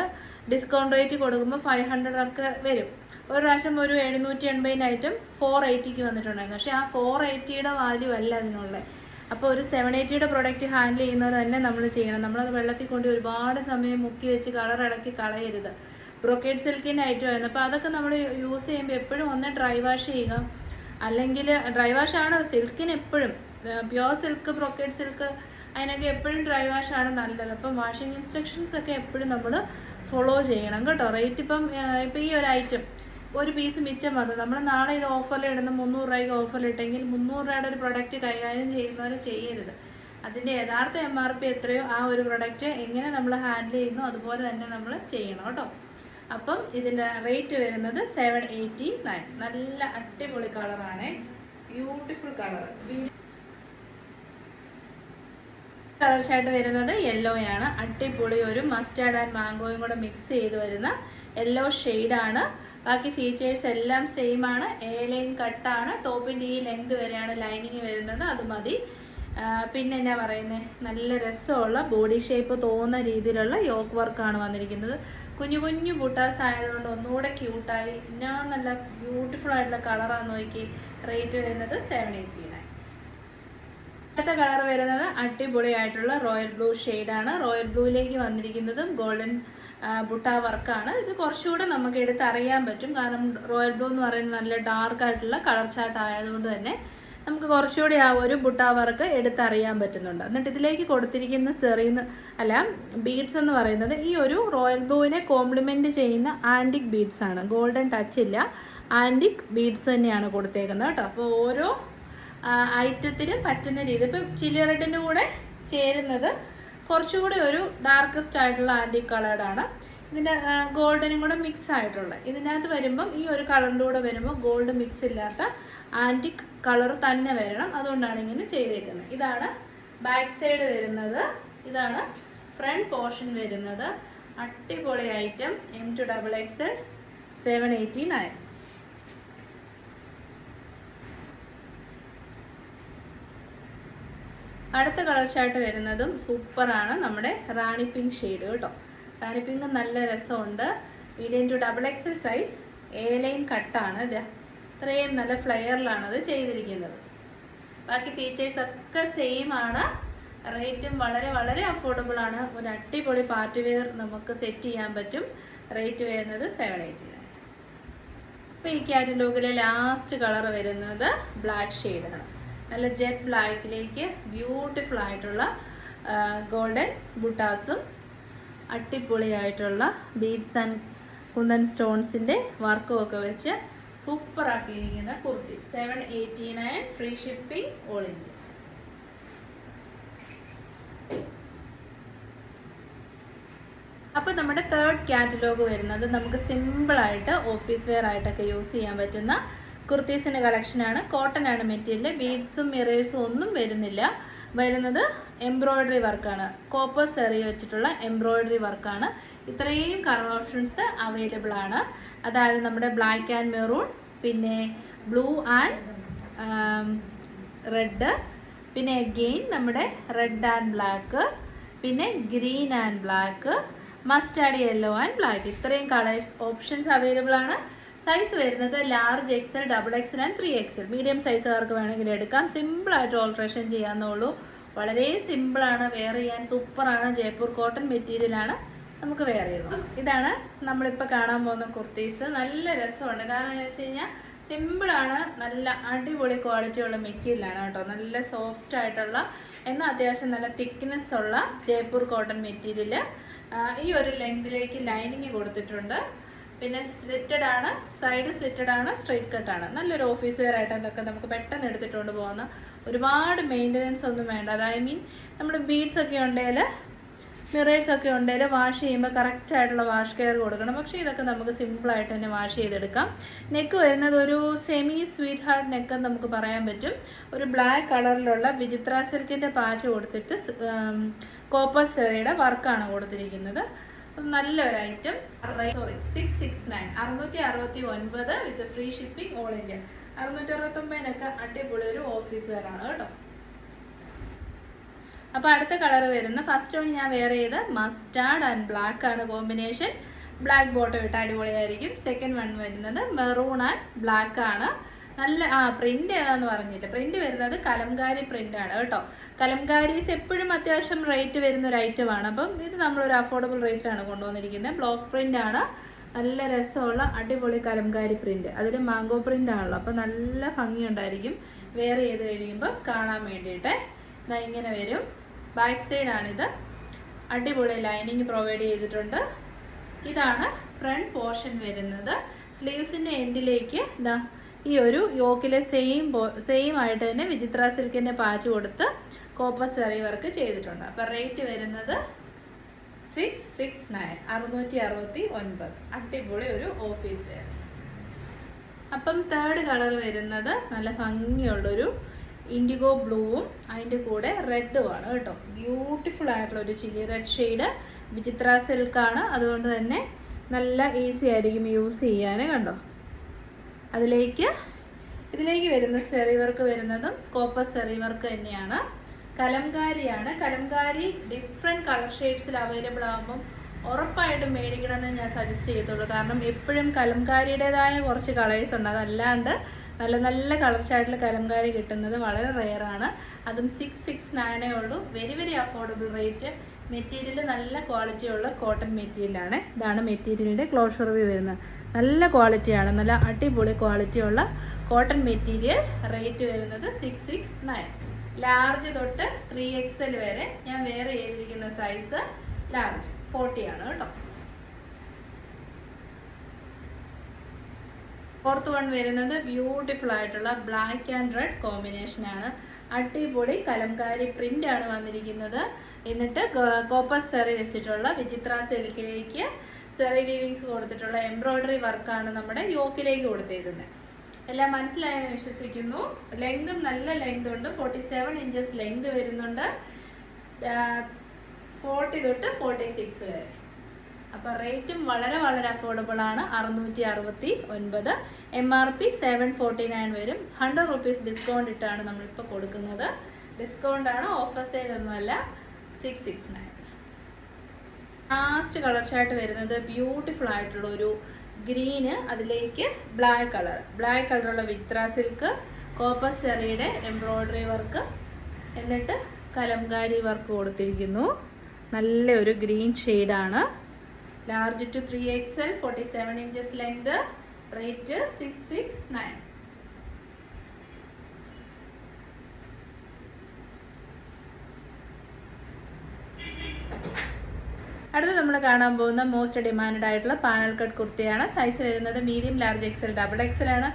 ഡിസ്കൗണ്ട് റേറ്റ് കൊടുക്കുമ്പോൾ 500 ഒക്കെ വരും. ഒരു പ്രാവശ്യം ഒരു 780 ഐറ്റം 480 വന്നിട്ടുണ്ടായിരുന്നു. പക്ഷേ ആ 480 വാല്യൂ അല്ല അതിനുള്ളത്. അപ്പോൾ ഒരു 780 പ്രൊഡക്റ്റ് ഹാൻഡിൽ ചെയ്യുന്നത് തന്നെ നമ്മൾ ചെയ്യണം. നമ്മളത് വെള്ളത്തിൽ കൊണ്ട് ഒരുപാട് സമയം മുക്കി വെച്ച് കളർ ഇളക്കി കളയരുത്. ബ്രൊക്കേഡ് സിൽക്കിൻ്റെ ഐറ്റം ആയിരുന്നു. അപ്പോൾ അതൊക്കെ നമ്മൾ യൂസ് ചെയ്യുമ്പോൾ എപ്പോഴും ഒന്ന് ഡ്രൈ വാഷ് ചെയ്യുക. അല്ലെങ്കിൽ ഡ്രൈ വാഷാണ് സിൽക്കിന് എപ്പോഴും, പ്യുവർ സിൽക്ക്, ബ്രൊക്കേഡ് സിൽക്ക്, അതിനൊക്കെ എപ്പോഴും ഡ്രൈ വാഷാണ് നല്ലത്. അപ്പം വാഷിംഗ് ഇൻസ്ട്രക്ഷൻസ് ഒക്കെ എപ്പോഴും നമ്മൾ ഫോളോ ചെയ്യണം കേട്ടോ. റേറ്റ് ഇപ്പം ഈ ഒരു ഐറ്റം ഒരു പീസ് മിച്ചം വന്നു, നമ്മൾ നാളെ ഇത് ഓഫറിൽ ഇടുന്ന 300 രൂപയ്ക്ക് ഓഫറിലിട്ടെങ്കിൽ 300 രൂപയുടെ ഒരു പ്രൊഡക്റ്റ് കൈകാര്യം ചെയ്യുന്നവരെ ചെയ്യരുത്. അതിൻ്റെ യഥാർത്ഥ MRP എത്രയോ ആ ഒരു പ്രൊഡക്റ്റ് എങ്ങനെ നമ്മൾ ഹാൻഡിൽ ചെയ്യുന്നു അതുപോലെ തന്നെ നമ്മൾ ചെയ്യണം കേട്ടോ. അപ്പം ഇതിൻ്റെ റേറ്റ് വരുന്നത് 789. നല്ല അടിപൊളി കളറാണ്, ബ്യൂട്ടിഫുൾ കളർ. കളർ ഷർട്ട് വരുന്നത് യെല്ലോയാണ്. അടിപൊളി ഒരു മസ്റ്റാർഡ് ആൻഡ് മാംഗോയും കൂടെ മിക്സ് ചെയ്ത് വരുന്ന യെല്ലോ ഷെയ്ഡാണ്. ബാക്കി ഫീച്ചേഴ്സ് എല്ലാം സെയിം ആണ്. എ ലൈൻ കട്ടാണ്. ടോപ്പിൻ്റെ ഈ ലെങ്ത് വരെയാണ് ലൈനിങ് വരുന്നത്, അത് മതി. പിന്നെ എന്നാ പറയുന്നത്, നല്ല രസമുള്ള ബോഡി ഷേപ്പ് തോന്നുന്ന രീതിയിലുള്ള യോക്ക് വർക്കാണ് വന്നിരിക്കുന്നത്. കുഞ്ഞു കുഞ്ഞു ബുട്ടാസ് ആയതുകൊണ്ട് ഒന്നുകൂടെ ക്യൂട്ടായി. ഞാൻ നല്ല ബ്യൂട്ടിഫുൾ ആയിട്ടുള്ള കളറാന്ന് നോക്കി. റേറ്റ് വരുന്നത് 789. അടുത്ത കളർ വരുന്നത് അടിപൊളിയായിട്ടുള്ള റോയൽ ബ്ലൂ ഷെയ്ഡാണ്. റോയൽ ബ്ലൂയിലേക്ക് വന്നിരിക്കുന്നതും ഗോൾഡൻ ബുട്ട വർക്കാണ്. ഇത് കുറച്ചുകൂടെ നമുക്ക് എടുത്തറിയാൻ പറ്റും, കാരണം റോയൽ ബ്ലൂ എന്ന് പറയുന്നത് നല്ല ഡാർക്ക് ആയിട്ടുള്ള കളർ ചാർട്ട് ആയതുകൊണ്ട് തന്നെ നമുക്ക് കുറച്ചുകൂടി ആ ഒരു ബുട്ട വർക്ക് എടുത്തറിയാൻ പറ്റുന്നുണ്ട്. എന്നിട്ട് ഇതിലേക്ക് കൊടുത്തിരിക്കുന്ന ബീഡ്സ് എന്ന് പറയുന്നത് ഈ ഒരു റോയൽ ബ്ലൂവിനെ കോംപ്ലിമെൻറ്റ് ചെയ്യുന്ന ആൻറ്റിക് ബീഡ്സ് ആണ്. ഗോൾഡൻ ടച്ച് ഇല്ല, ആൻറ്റിക് ബീഡ്സ് തന്നെയാണ് കൊടുത്തേക്കുന്നത് കേട്ടോ. അപ്പോൾ ഓരോ ഐറ്റത്തിനും പറ്റുന്ന രീതി. ഇപ്പം ചില്ലി റെഡിൻ്റെ കൂടെ ചേരുന്നത് കുറച്ചുകൂടി ഒരു ഡാർക്കസ്റ്റ് ആയിട്ടുള്ള ആൻറ്റിക് കളേർഡാണ്. ഇതിൻ്റെ ഗോൾഡനും കൂടെ മിക്സ് ആയിട്ടുള്ള ഇതിനകത്ത് വരുമ്പം ഈ ഒരു കളറിൻ്റെ കൂടെ വരുമ്പോൾ ഗോൾഡ് മിക്സ് ഇല്ലാത്ത ആൻറ്റിക് കളർ തന്നെ വരണം. അതുകൊണ്ടാണ് ഇങ്ങനെ ചെയ്തേക്കുന്നത്. ഇതാണ് ബാക്ക് സൈഡ് വരുന്നത്. ഇതാണ് ഫ്രണ്ട് പോർഷൻ വരുന്നത്. അടിപൊളി ഐറ്റം. M2XXL 789. അടുത്ത കളർ ചാർട്ട് വരുന്നതും സൂപ്പറാണ്. നമ്മുടെ റാണി പിങ്ക് ഷെയ്ഡ് കേട്ടോ. റാണി പിങ്ക് നല്ല രസമുണ്ട്. Medium to XXL size. A line കട്ടാണ്. ഇത് ഇത്രയും നല്ല ഫ്ലെയറിലാണ് അത് ചെയ്തിരിക്കുന്നത്. ബാക്കി ഫീച്ചേഴ്സ് ഒക്കെ സെയിം ആണ്. റേറ്റും വളരെ വളരെ അഫോർഡബിൾ ആണ്. ഒരു അടിപൊളി പാർട്ടി വെയർ നമുക്ക് സെറ്റ് ചെയ്യാൻ പറ്റും. റേറ്റ് വരുന്നത് 789. അപ്പോൾ ഈ കാറ്റലോഗിലെ ലാസ്റ്റ് കളർ വരുന്നത് ബ്ലാക്ക് ഷെയ്ഡാണ്. നല്ല ജെറ്റ് ബ്ലാക്കിലേക്ക് ബ്യൂട്ടിഫുൾ ആയിട്ടുള്ള ഗോൾഡൻ ബുട്ടാസും അടിപൊളിയായിട്ടുള്ള ബീഡ്സ് ആൻഡ് കുന്തൻ സ്റ്റോൺസിൻ്റെ വർക്കും ഒക്കെ വെച്ച് സൂപ്പർ ആക്കിയിരിക്കുന്ന kurti. 789 free shipping all India. അപ്പോൾ നമ്മുടെ തേർഡ് കാറ്റലോഗ് വരുന്നത് നമുക്ക് സിമ്പിളായിട്ട് ഓഫീസ് വെയർ ആയിട്ടൊക്കെ യൂസ് ചെയ്യാൻ പറ്റുന്ന കുർത്തീസിൻ്റെ കളക്ഷനാണ്. കോട്ടൺ ആണ് മെറ്റീരിയൽ. ബീഡ്സും മിറേഴ്സും ഒന്നും വരുന്നത് എംബ്രോയ്ഡറി വർക്കാണ്. കോപ്പർ സെറി വെച്ചിട്ടുള്ള എംബ്രോയ്ഡറി വർക്കാണ്. ഇത്രയും കളർ ഓപ്ഷൻസ് അവൈലബിൾ ആണ്. അതായത് നമ്മുടെ ബ്ലാക്ക് ആൻഡ് മെറൂൺ, പിന്നെ ബ്ലൂ ആൻഡ് റെഡ്, പിന്നെ അഗെയിൻ നമ്മുടെ റെഡ് ആൻഡ് ബ്ലാക്ക്, പിന്നെ green and black, mustard yellow and black. ഇത്രയും കളേഴ്സ് ഓപ്ഷൻസ് അവൈലബിൾ ആണ്. സൈസ് വരുന്നത് large XL, double XL and 3XL. Medium സൈസുകാർക്ക് വേണമെങ്കിൽ എടുക്കാം. സിമ്പിളായിട്ട് ഓൾട്രേഷൻ ചെയ്യാവുന്നുള്ളൂ. വളരെ സിമ്പിളാണ്, വെയർ ചെയ്യാൻ സൂപ്പറാണ്. ജയ്പൂർ കോട്ടൺ മെറ്റീരിയലാണ് നമുക്ക് വെയർ ചെയ്തത്. ഇതാണ് നമ്മളിപ്പോൾ കാണാൻ പോകുന്ന കുർത്തീസ്. നല്ല രസമുണ്ട്. കാരണം എന്ന് വെച്ച് കഴിഞ്ഞാൽ സിമ്പിളാണ്, നല്ല അടിപൊളി ക്വാളിറ്റി ഉള്ള മെറ്റീരിയലാണ് കേട്ടോ. നല്ല സോഫ്റ്റ് ആയിട്ടുള്ള എന്നാൽ അത്യാവശ്യം നല്ല തിക്നെസ് ഉള്ള ജയ്പൂർ കോട്ടൺ മെറ്റീരിയൽ. ഈ ഒരു ലെങ്തിലേക്ക് ലൈനിങ് കൊടുത്തിട്ടുണ്ട്. പിന്നെ സ്ലിറ്റഡ് ആണ്, സൈഡ് സ്ലിറ്റഡ് ആണ്, സ്ട്രെയിറ്റ് കട്ടാണ്. നല്ലൊരു ഓഫീസ് വെയർ ആയിട്ട് അതൊക്കെ നമുക്ക് പെട്ടെന്ന് എടുത്തിട്ടുണ്ട് പോകുന്ന. ഒരുപാട് മെയിൻ്റനൻസ് ഒന്നും വേണ്ട. അതായത് നമ്മൾ ബീഡ്സ് ഒക്കെ ഉണ്ടെങ്കിൽ, മിറേഴ്സ് ഒക്കെ ഉണ്ടെങ്കിൽ വാഷ് ചെയ്യുമ്പോൾ കറക്റ്റ് ആയിട്ടുള്ള വാഷ് കെയർ കൊടുക്കണം. പക്ഷേ ഇതൊക്കെ നമുക്ക് സിമ്പിളായിട്ട് തന്നെ വാഷ് ചെയ്തെടുക്കാം. നെക്ക് വരുന്നത് ഒരു സെമി സ്വീറ്റ് ഹാർട്ട് നെക്ക് എന്ന് നമുക്ക് പറയാൻ പറ്റും. ഒരു ബ്ലാക്ക് കളറിലുള്ള വിചിത്ര സിൽക്കിൻ്റെ പാച്ച് കൊടുത്തിട്ട് കോപ്പർ സെറിയുടെ വർക്കാണ് കൊടുത്തിരിക്കുന്നത്. നല്ലൊരു ഐറ്റം. 669 669 വിത്ത് ഫ്രീ ഷിപ്പിംഗ് ഓൾ ഇന്ത്യ. 669 അടിപൊളി ഒരു ഓഫീസ് വെയർ ആണ് കേട്ടോ. അപ്പോൾ അടുത്ത കളർ വരുന്ന ഫസ്റ്റ് വൺ ഞാൻ വെയർ ചെയ്ത് മസ്റ്റാർഡ് ആൻഡ് ബ്ലാക്ക് ആണ് കോമ്പിനേഷൻ. ബ്ലാക്ക് ബോട്ടം ഇട്ട് അടിപൊളിയായിരിക്കും. സെക്കൻഡ് വൺ വരുന്നത് മെറൂൺ ആൻഡ് ബ്ലാക്ക് ആണ്. നല്ല പ്രിന്റ് ഏതാന്ന് പറഞ്ഞില്ല. പ്രിന്റ് വരുന്നത് കലംകാരി പ്രിന്റ് ആണ് കേട്ടോ. കലംകാരീസ് എപ്പോഴും അത്യാവശ്യം റേറ്റ് വരുന്ന ഒരു ഐറ്റമാണ്. അപ്പം ഇത് നമ്മളൊരു അഫോർഡബിൾ റേറ്റിലാണ് കൊണ്ടുവന്നിരിക്കുന്നത്. ബ്ലോക്ക് പ്രിന്റ് ആണ്. നല്ല രസമുള്ള അടിപൊളി കലംകാരി പ്രിന്റ്. അതിൽ മാംഗോ പ്രിന്റ് ആണല്ലോ. അപ്പം നല്ല ഭംഗിയുണ്ടായിരിക്കും വെയർ ചെയ്ത് കഴിയുമ്പോൾ കാണാൻ വേണ്ടിയിട്ട്. ഇതാ ഇങ്ങനെ വരും. ബാക്ക് സൈഡ് ആണിത്. അടിപൊളി ലൈനിങ് പ്രൊവൈഡ് ചെയ്തിട്ടുണ്ട്. ഇതാണ് ഫ്രണ്ട് പോർഷൻ വരുന്നത്. സ്ലീവ്സിന്റെ എൻഡിലേക്ക് ഇതാ ഈ ഒരു യോക്കിലെ സെയിം ആയിട്ട് തന്നെ വിചിത്ര സിൽക്കിന്റെ പാച്ച് കൊടുത്ത് കോപ്പർ സെറി വർക്ക് ചെയ്തിട്ടുണ്ട്. അപ്പം റേറ്റ് വരുന്നത് 669 669. അടിപൊളി ഒരു ഓഫീസ് വെയർ. അപ്പം തേർഡ് കളർ വരുന്നത് നല്ല ഭംഗിയുള്ളൊരു ഇൻഡിഗോ ബ്ലൂവും അതിൻ്റെ കൂടെ റെഡുമാണ് കേട്ടോ. ബ്യൂട്ടിഫുൾ ആയിട്ടുള്ള ഒരു ചില്ലി റെഡ് ഷെയ്ഡ്. വിചിത്ര സിൽക്കാണ്, അതുകൊണ്ട് തന്നെ നല്ല ഈസി ആയിരിക്കും യൂസ് ചെയ്യാൻ. കണ്ടോ, ഇതിലേക്ക് വരുന്ന സെറി വർക്ക് വരുന്നതും കോപ്പർ സെറി വർക്ക് തന്നെയാണ്. കലംകാരിയാണ്. കലംകാരി ഡിഫറെൻറ്റ് കളർ ഷെയ്ഡ്സിൽ അവൈലബിൾ ആകുമ്പം ഉറപ്പായിട്ടും മേടിക്കണമെന്ന് ഞാൻ സജസ്റ്റ് ചെയ്യത്തുള്ളൂ. കാരണം എപ്പോഴും കലംകാരിയുടേതായ കുറച്ച് കളേഴ്സ് ഉണ്ട്. അതല്ലാണ്ട് നല്ല നല്ല കളർ ഷാർട്ടിൽ കലംകാരി കിട്ടുന്നത് വളരെ റെയറാണ്. അതും 669 ഉള്ളൂ. Very very affordable rate. Material നല്ല ക്വാളിറ്റിയുള്ള കോട്ടൺ മെറ്റീരിയലാണ്. ഇതാണ് മെറ്റീരിയലിൻ്റെ ക്ലോഷർ വ്യൂ വരുന്നത്. നല്ല ക്വാളിറ്റിയാണ്, നല്ല അടിപൊളി ക്വാളിറ്റിയുള്ള കോട്ടൺ മെറ്റീരിയൽ. റേറ്റ് വരുന്നത് 669. ലാർജ് തൊട്ട് 3XL വരെ ഞാൻ വെയർ ചെയ്തിരിക്കുന്ന സൈസ് ലാർജ് 40 ആണ് കേട്ടോ. ഫോർത്ത് വൺ വരുന്നത് ബ്യൂട്ടിഫുൾ ആയിട്ടുള്ള ബ്ലാക്ക് ആൻഡ് റെഡ് കോമ്പിനേഷൻ ആണ്. അടിപൊളി കലംകാരി പ്രിന്റ് ആണ് വന്നിരിക്കുന്നത്. എന്നിട്ട് കോപ്പർ സെറി വെച്ചിട്ടുള്ള വിചിത്ര സിൽക്കിലേക്ക് സെറി വീവിങ്സ് കൊടുത്തിട്ടുള്ള എംബ്രോയിഡറി വർക്കാണ് നമ്മുടെ യോക്കിലേക്ക് കൊടുത്തേക്കുന്നത്. എല്ലാം മനസ്സിലായെന്ന് വിശ്വസിക്കുന്നു. ലെങ്തും നല്ല ലെങ്ത് ഉണ്ട്. 47 ഇഞ്ചസ് ലെങ്ത് വരുന്നുണ്ട്. 40 തൊട്ട് 46 വരെ. അപ്പോൾ റേറ്റും വളരെ വളരെ അഫോർഡബിൾ ആണ്. 669. MRP 749 വരും. 100 റുപ്പീസ് ഡിസ്കൗണ്ട് ഇട്ടാണ് നമ്മളിപ്പോൾ കൊടുക്കുന്നത്. ഡിസ്കൗണ്ട് ആണ്, ഓഫർ സെയിൽ ഒന്നുമല്ല. 669. ലാസ്റ്റ് കളർ ഷാർട്ട് വരുന്നത് ബ്യൂട്ടിഫുൾ ആയിട്ടുള്ള ഒരു ഗ്രീന്, അതിലേക്ക് ബ്ലാക്ക് കളറുള്ള വിചിത്ര സിൽക്ക്, കോപ്പർ സെറിയുടെ എംബ്രോയിഡറി വർക്ക്, എന്നിട്ട് കലംകാരി വർക്ക് കൊടുത്തിരിക്കുന്നു. നല്ല ഒരു ഗ്രീൻ ഷെയ്ഡാണ്. Large to 3XL, 47 inches length. Rate 669. അടുത്ത് നമ്മൾ കാണാൻ പോകുന്ന മോസ്റ്റ് ഡിമാൻഡ് ആയിട്ടുള്ള പാനൽ കട്ട് കുർത്തിയാണ്. സൈസ് വരുന്നത് medium, large XL, double XL ആണ്.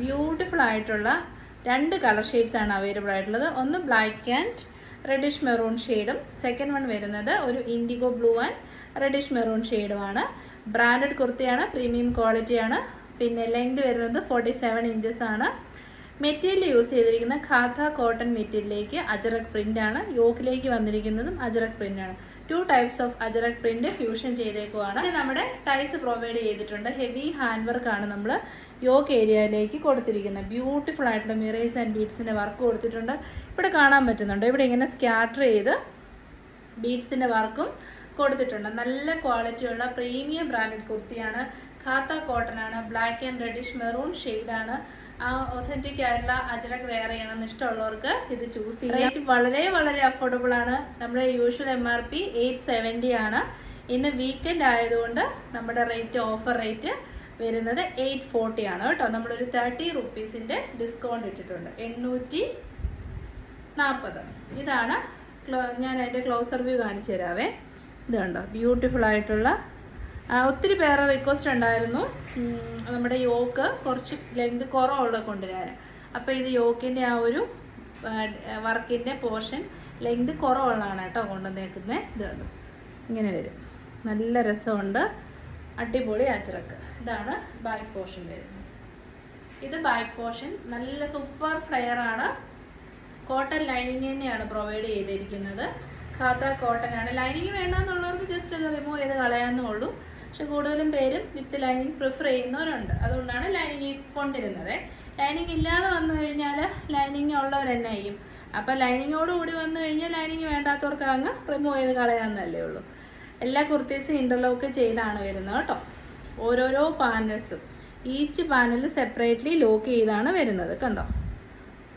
ബ്യൂട്ടിഫുൾ ആയിട്ടുള്ള 2 കളർ ഷെയ്ഡ്സ് ആണ് അവൈലബിൾ ആയിട്ടുള്ളത്. ഒന്ന് ബ്ലാക്ക് ആൻഡ് റെഡിഷ് മെറൂൺ ഷെയ്ഡും, സെക്കൻഡ് വൺ വരുന്നത് ഒരു indigo blue and reddish maroon ഷെയ്ഡുമാണ്. ബ്രാൻഡഡ് കുർത്തിയാണ്, പ്രീമിയം ക്വാളിറ്റിയാണ്. പിന്നെ ലെങ്ത് വരുന്നത് 47 ഇഞ്ചസ് ആണ്. മെറ്റീരിയൽ യൂസ് ചെയ്തിരിക്കുന്ന ഖാത്ത കോട്ടൺ മെറ്റീരിയലിലേക്ക് അജറക് പ്രിന്റ് ആണ്. യോക്കിലേക്ക് വന്നിരിക്കുന്നതും അജറക് പ്രിന്റ് ആണ്. 2 types of ajrak print fusion ചെയ്തേക്കുവാണ്. ഇത് നമ്മുടെ ടൈസ് പ്രൊവൈഡ് ചെയ്തിട്ടുണ്ട്. ഹെവി ഹാൻഡ് വർക്ക് ആണ് നമ്മൾ യോക്ക് ഏരിയയിലേക്ക് കൊടുത്തിരിക്കുന്നത്. ബ്യൂട്ടിഫുൾ ആയിട്ടുള്ള മിറേഴ്സ് ആൻഡ് ബീഡ്സിന്റെ വർക്ക് കൊടുത്തിട്ടുണ്ട്. ഇവിടെ കാണാൻ പറ്റുന്നുണ്ട്. ഇവിടെ ഇങ്ങനെ സ്കാറ്റർ ചെയ്ത് ബീഡ്സിന്റെ വർക്കും കൊടുത്തിട്ടുണ്ട്. നല്ല ക്വാളിറ്റിയുള്ള പ്രീമിയം ബ്രാൻഡഡ് കുർത്തിയാണ്. ഖാത്ത കോട്ടൺ ആണ്. ബ്ലാക്ക് ആൻഡ് റെഡിഷ് മെറൂൺ ഷെയ്ഡാണ്. ആ ഒതന്റിക് ആയിട്ടുള്ള അജറക് വെയർ ചെയ്യണമെന്ന് ഇഷ്ടമുള്ളവർക്ക് ഇത് ചൂസ് ചെയ്യാം. റേറ്റ് വളരെ വളരെ അഫോർഡബിൾ ആണ്. നമ്മുടെ യൂഷ്വൽ MRP 870 ആണ്. ഇന്ന് വീക്കെൻഡ് ആയതുകൊണ്ട് നമ്മുടെ റേറ്റ് ഓഫർ റേറ്റ് വരുന്നത് 840 ആണ് കേട്ടോ. നമ്മളൊരു 30 റുപ്പീസിന്റെ ഡിസ്കൗണ്ട് ഇട്ടിട്ടുണ്ട്. 840. ഇതാണ് ഞാൻ അതിന്റെ ക്ലോസർ വ്യൂ കാണിച്ചു തരാവേ. ഇത് കണ്ടോ, ബ്യൂട്ടിഫുൾ ആയിട്ടുള്ള. ഒത്തിരി പേരെ റിക്വസ്റ്റ് ഉണ്ടായിരുന്നു നമ്മുടെ യോക്ക് കുറച്ച് ലെങ്ത് കുറവുള്ള കൊണ്ടുവരാൻ. അപ്പോൾ ഇത് യോക്കിൻ്റെ ആ ഒരു വർക്കിൻ്റെ പോർഷൻ ലെങ്ത് കുറവുള്ളതാണ് കേട്ടോ കൊണ്ടുവന്നേക്കുന്നത്. ഇത് കണ്ടു ഇങ്ങനെ വരും. നല്ല രസമുണ്ട്. അടിപൊളി അജ്രക്ക്. ഇതാണ് ബാക്ക് പോർഷൻ വരുന്നത്. ഇത് ബാക്ക് പോർഷൻ നല്ല സൂപ്പർ ഫ്ലെയർ ആണ്. കോട്ടൺ ലൈനിങ് തന്നെയാണ് പ്രൊവൈഡ് ചെയ്തിരിക്കുന്നത്. ഖാത്ത കോട്ടൺ ആണ്. ലൈനിങ് വേണ്ടെന്നുള്ളവർക്ക് ജസ്റ്റ് അത് റിമൂവ് ചെയ്ത് കളയാന്നേ ഉള്ളൂ. പക്ഷെ കൂടുതലും പേരും വിത്ത് ലൈനിങ് പ്രിഫർ ചെയ്യുന്നവരുണ്ട്. അതുകൊണ്ടാണ് ലൈനിങ് കൊണ്ടിരുന്നത്. ലൈനിങ് ഇല്ലാതെ വന്നു കഴിഞ്ഞാൽ ലൈനിങ് ഉള്ളവർ തന്നെ ചെയ്യും. അപ്പം ലൈനിങ്ങോടുകൂടി വന്നു കഴിഞ്ഞാൽ ലൈനിങ് വേണ്ടാത്തവർക്ക് അങ്ങ് റിമൂവ് ചെയ്ത് കളയാമെന്നല്ലേ ഉള്ളൂ. എല്ലാ കുർത്തീസും ഇൻ്റർലോക്ക് ചെയ്താണ് വരുന്നത് കേട്ടോ. ഓരോരോ പാനൽസും ഈച്ച് പാനൽ സെപ്പറേറ്റ്ലി ലോക്ക് ചെയ്താണ് വരുന്നത്. കണ്ടോ,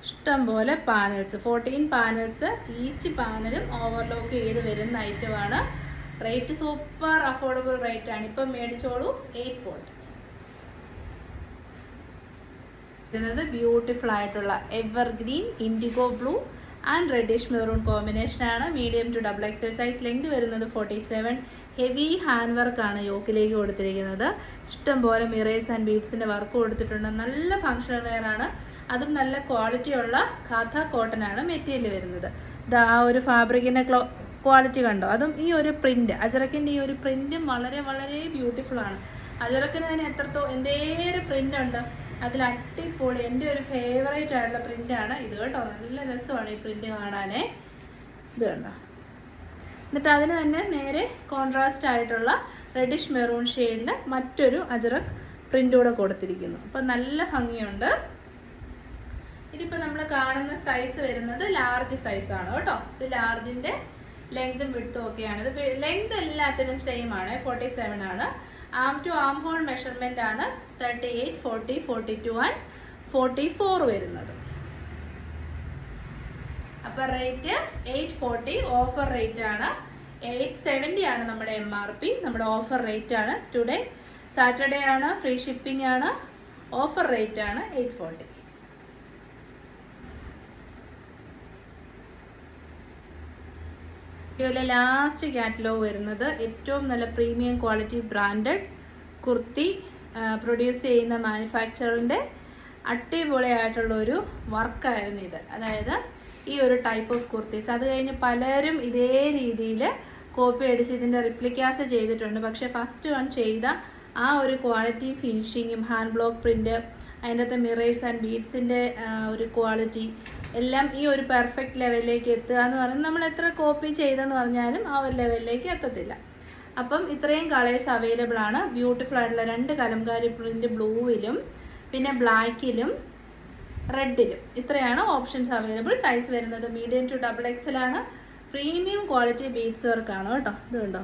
ഇഷ്ടം പോലെ പാനൽസ്, 14 പാനൽസ്. ഈച്ച് പാനലും ഓവർലോക്ക് ചെയ്ത് വരുന്ന ഐറ്റമാണ്. റേറ്റ് സൂപ്പർ അഫോർഡബിൾ റേറ്റ് ആണ്. ഇപ്പം മേടിച്ചോളൂ. 840. വരുന്നത് ബ്യൂട്ടിഫുൾ ആയിട്ടുള്ള evergreen indigo blue and reddish maroon combination ആണ്. Medium to XXL size. Length വരുന്നത് 47. ഹെവി ഹാൻഡ് വർക്ക് ആണ് യോക്കിലേക്ക് കൊടുത്തിരിക്കുന്നത്. ഇഷ്ടം പോലെ മിറേഴ്സ് ആൻഡ് ബീഡ്സിന്റെ വർക്ക് കൊടുത്തിട്ടുണ്ട്. നല്ല ഫങ്ഷണൽ വെയർ ആണ്. അതും നല്ല ക്വാളിറ്റിയുള്ള ഖാത്ത കോട്ടൺ ആണ് മെറ്റീരിയൽ വരുന്നത്. ഇത് ആ ഒരു ഫാബ്രിക്കിന്റെ ക്വാളിറ്റി കണ്ടോ. അതും ഈ ഒരു പ്രിന്റ്, അജറക്കിന്റെ ഈ ഒരു പ്രിന്റും വളരെ വളരെ ബ്യൂട്ടിഫുൾ ആണ്. അജറക്കിന് തന്നെ എന്തേലും പ്രിന്റ് ഉണ്ട്. അതിൽ അടിപൊളി എൻ്റെ ഒരു ഫേവറേറ്റ് ആയിട്ടുള്ള പ്രിന്റ് ആണ് ഇത് കേട്ടോ. നല്ല രസമാണ് ഈ പ്രിന്റ് കാണാനേ. ഇത് കണ്ടോ. എന്നിട്ട് അതിന് തന്നെ നേരെ കോൺട്രാസ്റ്റ് ആയിട്ടുള്ള റെഡിഷ് മെറൂൺ ഷെയ്ഡിൽ മറ്റൊരു അജറക് പ്രിന്റ് കൂടെ കൊടുത്തിരിക്കുന്നു. അപ്പം നല്ല ഭംഗിയുണ്ട്. ഇതിപ്പോൾ നമ്മൾ കാണുന്ന സൈസ് വരുന്നത് ലാർജ് സൈസ് ആണ് കേട്ടോ. ഇത് ലാർജിന്റെ ലെങ്തും വിഡ്ത്തും ഒക്കെയാണ്. ഇത് ലെങ്ത് എല്ലാത്തിനും സെയിം ആണ്. 47 ആണ്. ആം ടു ആം ഹോൾ മെഷർമെന്റ് ആണ് 38, 40, 42 ആൻഡ് 44 വരുന്നത്. അപ്പൊ റേറ്റ് 840. ഓഫർ റേറ്റ് ആണ്. 870 ആണ് നമ്മുടെ MRP. നമ്മുടെ ഓഫർ റേറ്റ് ആണ്. ടുഡേ സാറ്റർഡേ ആണ്. ഫ്രീ ഷിപ്പിംഗ് ആണ്. ഓഫർ റേറ്റ് ആണ് 840. വീഡിയോയിലെ ലാസ്റ്റ് കാറ്റലോഗ് വരുന്നത് ഏറ്റവും നല്ല premium quality branded kurti produce ചെയ്യുന്ന മാനുഫാക്ചറിൻ്റെ അടിപൊളിയായിട്ടുള്ള ഒരു വർക്കായിരുന്നു ഇത്. അതായത് ഈ ഒരു ടൈപ്പ് ഓഫ് കുർത്തീസ്. അത് കഴിഞ്ഞ് പലരും ഇതേ രീതിയിൽ കോപ്പി അടിച്ച് ഇതിൻ്റെ റിപ്ലിക്കാസ് ചെയ്തിട്ടുണ്ട്. പക്ഷേ ഫസ്റ്റ് വൺ ചെയ്ത ആ ഒരു ക്വാളിറ്റി ഫിനിഷിങ്ങും ഹാൻഡ് ബ്ലോക്ക് പ്രിൻ്റ്, അതിൻ്റെ അകത്ത് മിറേഴ്സ് ആൻഡ് ബീഡ്സിൻ്റെ ഒരു ക്വാളിറ്റി എല്ലാം ഈ ഒരു പെർഫെക്റ്റ് ലെവലിലേക്ക് എത്തുക എന്ന് പറയുന്നത് നമ്മൾ എത്ര കോപ്പി ചെയ്തെന്ന് പറഞ്ഞാലും ആ ഒരു ലെവലിലേക്ക് എത്തത്തില്ല. അപ്പം ഇത്രയും കളേഴ്സ് അവൈലബിൾ ആണ്. ബ്യൂട്ടിഫുൾ ആയിട്ടുള്ള 2 കലംകാരി പ്രിന്റ് ബ്ലൂവിലും പിന്നെ ബ്ലാക്കിലും റെഡിലും ഇത്രയാണ് ഓപ്ഷൻസ് അവൈലബിൾ. സൈസ് വരുന്നത് മീഡിയം ടു XXL ആണ്. പ്രീമിയം ക്വാളിറ്റി ബീഡ്സ് വർക്കാണ് കേട്ടോ. ഇത് കണ്ടോ,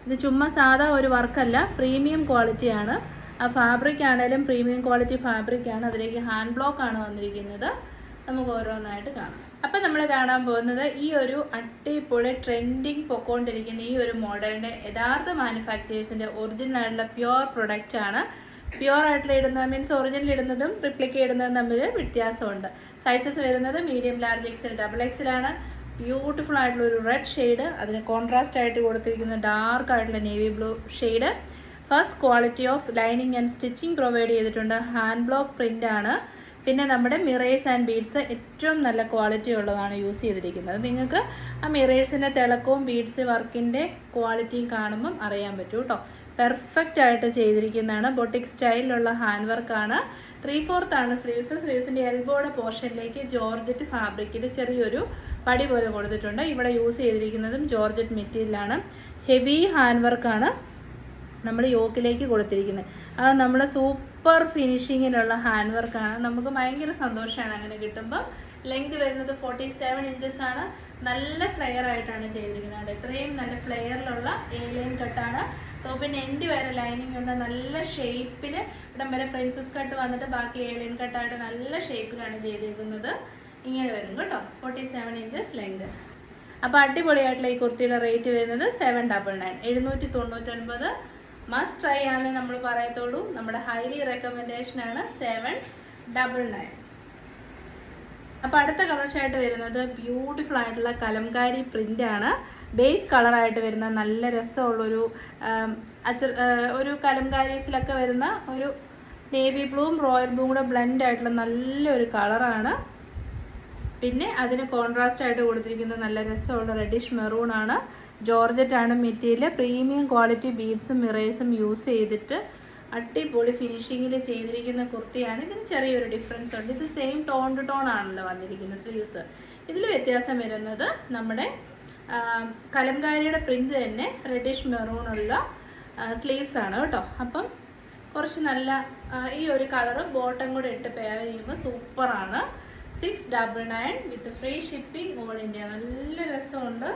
ഇത് ചുമ്മാ സാധാ ഒരു വർക്കല്ല, പ്രീമിയം ക്വാളിറ്റിയാണ്. ആ ഫാബ്രിക് ആണെങ്കിലും പ്രീമിയം ക്വാളിറ്റി ഫാബ്രിക് ആണ്. അതിലേക്ക് ഹാൻഡ് ബ്ലോക്ക് ആണ് വന്നിരിക്കുന്നത്. നമുക്ക് ഓരോന്നായിട്ട് കാണാം. അപ്പം നമ്മൾ കാണാൻ പോകുന്നത് ഈ ഒരു അടിപൊളി ട്രെൻഡിങ് പൊക്കോണ്ടിരിക്കുന്ന ഈ ഒരു മോഡലിൻ്റെ യഥാർത്ഥ മാനുഫാക്ചേഴ്സിൻ്റെ ഒറിജിനൽ ആയിട്ടുള്ള പ്യുവർ പ്രൊഡക്റ്റ് ആണ്. പ്യുവർ ആയിട്ടുള്ള ഇടുന്നത് മീൻസ് ഒറിജിനൽ ഇടുന്നതും റിപ്ലിക്ക ഇടുന്നതും തമ്മിൽ വ്യത്യാസമുണ്ട്. സൈസസ് വരുന്നത് മീഡിയം, ലാർജ്, XL, XXL ആണ്. ബ്യൂട്ടിഫുൾ ആയിട്ടുള്ള ഒരു റെഡ് ഷെയ്ഡ്, അതിന് കോൺട്രാസ്റ്റ് ആയിട്ട് കൊടുത്തിരിക്കുന്ന ഡാർക്ക് ആയിട്ടുള്ള navy blue shade. First quality of lining and stitching provide ചെയ്തിട്ടുണ്ട്. ഹാൻഡ് ബ്ലോക്ക് പ്രിന്റ് ആണ്. പിന്നെ നമ്മുടെ മിറേഴ്സ് ആൻഡ് ബീഡ്സ് ഏറ്റവും നല്ല ക്വാളിറ്റി ഉള്ളതാണ് യൂസ് ചെയ്തിരിക്കുന്നത്. നിങ്ങൾക്ക് ആ മിറേഴ്സിൻ്റെ തിളക്കവും ബീഡ്സ് വർക്കിൻ്റെ ക്വാളിറ്റിയും കാണുമ്പം അറിയാൻ പറ്റും കേട്ടോ. പെർഫെക്റ്റ് ആയിട്ട് ചെയ്തിരിക്കുന്നതാണ്. ബൊട്ടിക് സ്റ്റൈലിലുള്ള ഹാൻഡ് വർക്കാണ്. 3/4 ആണ് സ്ലീവ്സ്. സ്ലീവ്സിൻ്റെ എൽബോയുടെ പോർഷനിലേക്ക് ജോർജറ്റ് ഫാബ്രിക്കിൽ ചെറിയൊരു പടി പോലെ കൊടുത്തിട്ടുണ്ട്. ഇവിടെ യൂസ് ചെയ്തിരിക്കുന്നതും ജോർജറ്റ് മെറ്റീരിയലാണ്. ഹെവി ഹാൻഡ് വർക്കാണ് നമ്മൾ യോക്കിലേക്ക് കൊടുത്തിരിക്കുന്നത്. അത് നമ്മുടെ സൂപ്പർ ഫിനിഷിങ്ങിലുള്ള ഹാൻഡ് വർക്കാണ്. നമുക്ക് ഭയങ്കര സന്തോഷമാണ് അങ്ങനെ കിട്ടുമ്പോൾ. ലെങ്ത് വരുന്നത് 47 ഇഞ്ചസ് ആണ്. നല്ല ഫ്ലെയർ ആയിട്ടാണ് ചെയ്തിരിക്കുന്നത്. ഇത്രയും നല്ല ഫ്ലെയറിലുള്ള എ ലൈൻ കട്ടാണ്. ടോപ്പിൻ്റെ എൻഡ് വരെ ലൈനിങ് ഉണ്ട്. നല്ല ഷേപ്പിൽ ഇവിടം വരെ പ്രിൻസസ് കട്ട് വന്നിട്ട് ബാക്കി എ ലൈൻ കട്ടായിട്ട് നല്ല ഷേപ്പിലാണ് ചെയ്തിരിക്കുന്നത്. ഇങ്ങനെ വരും കേട്ടോ. 47 ഇഞ്ചസ് ലെങ്ത്. അപ്പോൾ അടിപൊളിയായിട്ടുള്ള ഈ കുർത്തിയുടെ റേറ്റ് വരുന്നത് 799, 799. മസ്റ്റ് ട്രൈ ആണെന്ന് നമ്മൾ പറയത്തുള്ളൂ. നമ്മുടെ ഹൈലി റെക്കമെൻഡേഷൻ ആണ് 799. അപ്പോൾ അടുത്ത കളർ ഷർട്ട് വരുന്നത് ബ്യൂട്ടിഫുൾ ആയിട്ടുള്ള കലംകാരി പ്രിന്റ് ആണ്. ബേസ് കളറായിട്ട് വരുന്ന നല്ല രസമുള്ളൊരു ഒരു കലംകാരീസിലൊക്കെ വരുന്ന ഒരു നേവി ബ്ലൂവും റോയൽ ബ്ലൂവും കൂടെ ബ്ലെൻഡ് ആയിട്ടുള്ള നല്ലൊരു കളറാണ്. പിന്നെ അതിന് കോൺട്രാസ്റ്റ് ആയിട്ട് കൊടുത്തിരിക്കുന്ന നല്ല രസമുള്ള റെഡിഷ് മെറൂൺ ആണ്. ജോർജറ്റ് ആണ് മെറ്റീരിയൽ. പ്രീമിയം ക്വാളിറ്റി ബീഡ്സും മിറേഴ്സും യൂസ് ചെയ്തിട്ട് അടിപൊളി ഫിനിഷിങ്ങിൽ ചെയ്തിരിക്കുന്ന കുർത്തിയാണ്. ഇതിന് ചെറിയൊരു ഡിഫറൻസ് ഉണ്ട്. ഇത് സെയിം ടോൺ ടു ടോൺ ആണല്ലോ വന്നിരിക്കുന്നത് സ്ലീവ്സ്. ഇതിൽ വ്യത്യാസം വരുന്നത് നമ്മുടെ കലംകാരിയുടെ പ്രിന്റ് തന്നെ റെഡിഷ് മെറൂണുള്ള സ്ലീവ്സ് ആണ് കേട്ടോ. അപ്പം കുറച്ച് നല്ല ഈ ഒരു കളറ് ബോട്ടം കൂടെ ഇട്ട് പെയർ ചെയ്യുമ്പോൾ സൂപ്പറാണ്. 699 വിത്ത് ഫ്രീ ഷിപ്പിംഗ് ഓൾ ഇന്ത്യ. നല്ല രസമുണ്ട്.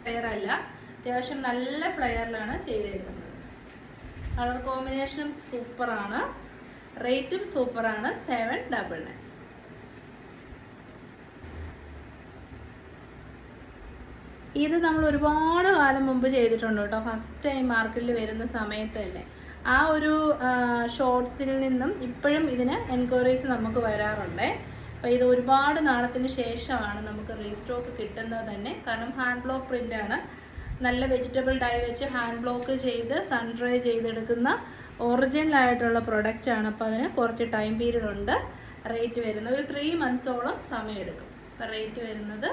ഫ്ലെയർ അല്ല, അത്യാവശ്യം നല്ല ഫ്ലെയറിലാണ് ചെയ്തിരിക്കുന്നത്. കളർ കോമ്പിനേഷനും സൂപ്പറാണ്. റേറ്റും സൂപ്പറാണ്. 799. ഇത് നമ്മൾ ഒരുപാട് കാലം മുമ്പ് ചെയ്തിട്ടുണ്ട് കേട്ടോ. ഫസ്റ്റ് ടൈം മാർക്കറ്റിൽ വരുന്ന സമയത്ത് തന്നെ ആ ഒരു ഷോർട്സിൽ നിന്നും ഇപ്പോഴും ഇതിന് എൻക്വയറീസ് നമുക്ക് വരാറുണ്ട്. അപ്പോൾ ഇത് ഒരുപാട് നാളത്തിന് ശേഷമാണ് നമുക്ക് റീസ്റ്റോക്ക് കിട്ടുന്നത് തന്നെ. കാരണം ഹാൻഡ് ബ്ലോക്ക് പ്രിൻ്റ് ആണ്. നല്ല വെജിറ്റബിൾ ഡൈ വെച്ച് ഹാൻഡ് ബ്ലോക്ക് ചെയ്ത് സൺ ഡ്രൈ ചെയ്തെടുക്കുന്ന ഒറിജിനൽ ആയിട്ടുള്ള പ്രൊഡക്റ്റ് ആണ്. അപ്പോൾ അതിന് കുറച്ച് ടൈം പീരീഡ് ഉണ്ട്. റേറ്റ് വരുന്നത് ഒരു 3 മന്ത്സോളം സമയമെടുക്കും. അപ്പോൾ റേറ്റ് വരുന്നത്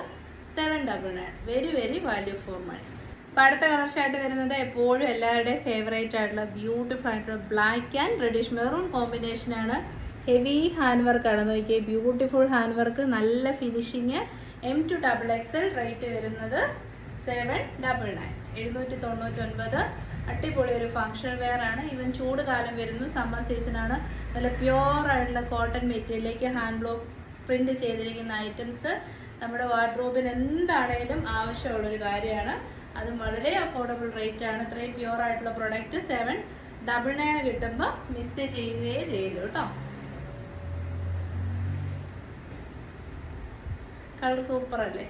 799. Very very value for money. അപ്പോൾ അടുത്ത കളർ ഷർട്ട് വരുന്നത് എപ്പോഴും എല്ലാവരുടെയും ഫേവറേറ്റ് ആയിട്ടുള്ള ബ്യൂട്ടിഫുൾ ആയിട്ടുള്ള ബ്ലാക്ക് ആൻഡ് റെഡിഷ് മെറൂൺ കോമ്പിനേഷനാണ്. ഹെവി ഹാൻഡ് വർക്കാണ്. നോക്കിയേ, ബ്യൂട്ടിഫുൾ ഹാൻഡ് വർക്ക്, നല്ല finishing. M to XXL. Rate വരുന്നത് 799, 799. അടിപൊളി ഒരു ഫങ്ഷൻ വെയർ ആണ്. ഈവൻ ചൂട് കാലം വരുന്നു, സമ്മർ സീസൺ ആണ്. നല്ല പ്യുവർ ആയിട്ടുള്ള കോട്ടൺ മെറ്റീരിയലിലേക്ക് ഹാൻഡ് ബ്ലോക്ക് പ്രിന്റ് ചെയ്തിരിക്കുന്ന ഐറ്റംസ് നമ്മുടെ വാർഡ്രോബിന് എന്താണേലും ആവശ്യമുള്ളൊരു കാര്യമാണ്. അതും വളരെ അഫോർഡബിൾ റേറ്റ് ആണ്. ഇത്രയും പ്യുവർ ആയിട്ടുള്ള പ്രൊഡക്റ്റ് 799 കിട്ടുമ്പോൾ മിസ് ചെയ്യുകയേ ചെയ്തു കേട്ടോ. കളർ സൂപ്പർ അല്ലേ?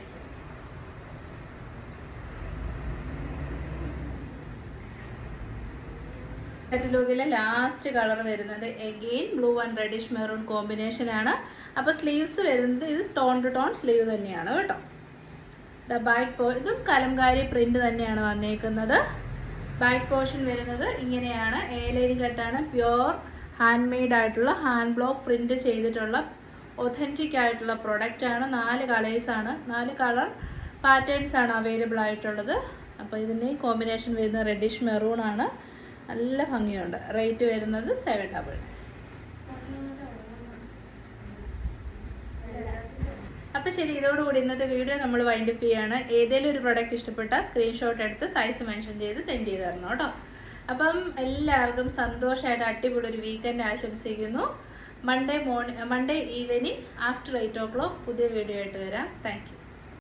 ലുക്കിലെ ലാസ്റ്റ് കളർ വരുന്നത് again blue and reddish maroon combination ആണ്. അപ്പോൾ സ്ലീവ്സ് വരുന്നത് ഇത് ടോൺ ടു ടോൺ സ്ലീവ് തന്നെയാണ് കേട്ടോ. ഇതും കലംകാരി പ്രിന്റ് തന്നെയാണ് വന്നേക്കുന്നത്. ബാക്ക് പോർഷൻ വരുന്നത് ഇങ്ങനെയാണ്. എ ലൈൻ കട്ടാണ്. പ്യുവർ ഹാൻഡ് മെയ്ഡ് ആയിട്ടുള്ള ഹാൻഡ് ബ്ലോക്ക് പ്രിന്റ് ചെയ്തിട്ടുള്ള ഒതൻറ്റിക് ആയിട്ടുള്ള പ്രൊഡക്റ്റ് ആണ്. 4 കളേഴ്സാണ്, 4 കളർ പാറ്റേൺസ് ആണ് അവൈലബിൾ ആയിട്ടുള്ളത്. അപ്പോൾ ഇതിൻ്റെ കോമ്പിനേഷൻ വരുന്നത് റെഡിഷ് മെറൂൺ ആണ്. നല്ല ഭംഗിയുണ്ട്. റേറ്റ് വരുന്നത് 799. അപ്പോൾ ശരി, ഇതോടുകൂടി ഇന്നത്തെ വീഡിയോ നമ്മൾ വൈൻഡപ്പ് ചെയ്യാണ്. ഏതെങ്കിലും ഒരു പ്രൊഡക്റ്റ് ഇഷ്ടപ്പെട്ടാൽ സ്ക്രീൻഷോട്ട് എടുത്ത് സൈസ് മെൻഷൻ ചെയ്ത് സെൻഡ് ചെയ്ത് തരണം കേട്ടോ. അപ്പം എല്ലാവർക്കും സന്തോഷമായിട്ട് അടിപൊളി ഒരു വീക്കെൻഡ് ആശംസിക്കുന്നു. മൺഡേ ഈവനിങ് ആഫ്റ്റർ 8 o'clock പുതിയ വീഡിയോ ആയിട്ട് വരാം. Thank you.